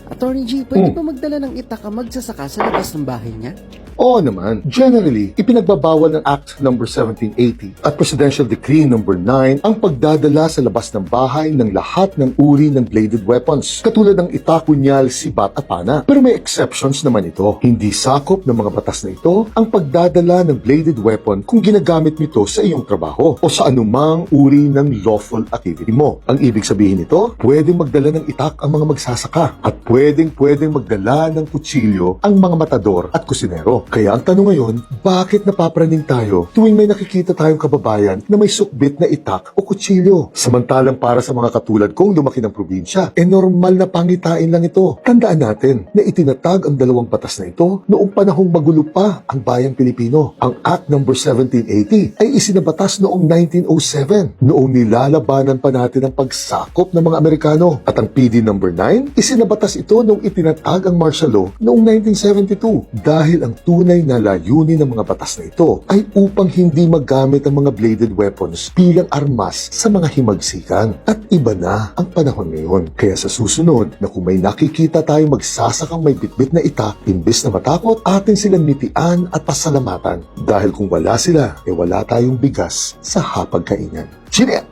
Attorney G, pwede ba magdala ng itak ang magsasaka sa labas ng bahay niya? Oo naman. Generally, ipinagbabawal ng Act No. 1780 at Presidential Decree No. 9 ang pagdadala sa labas ng bahay ng lahat ng uri ng bladed weapons, katulad ng itak, punyal, sibat at pana. Pero may exceptions naman ito. Hindi sakop ng mga batas na ito ang pagdadala ng bladed weapon kung ginagamit mo ito sa iyong trabaho o sa anumang uri ng lawful activity mo. Ang ibig sabihin nito, pwedeng magdala ng itak ang mga magsasaka at pwedeng magdala ng kutsilyo ang mga matador at kusinero. Kaya ang tanong ngayon, bakit napapraning tayo tuwing may nakikita tayong kababayan na may sukbit na itak o kutsilyo? Samantalang para sa mga katulad kong lumaki ng probinsya, normal na pangitain lang ito. Tandaan natin na itinatag ang dalawang batas na ito noong panahong magulo pa ang bayang Pilipino. Ang Act No. 1780 ay isinabatas noong 1907, noong nilalabanan pa natin ang pagsakop ng mga Amerikano. At ang PD No. 9, isinabatas ito noong itinatag ang martial law noong 1972 dahil ang tunay na layunin ng mga batas na ito ay upang hindi magamit ang mga bladed weapons bilang armas sa mga himagsikan. At iba na ang panahon ngayon. Kaya sa susunod na kung may nakikita tayong magsasakang may bitbit na itak, imbes na matakot, atin silang nitian at pasalamatan. Dahil kung wala sila, wala tayong bigas sa hapagkainan. Chinet!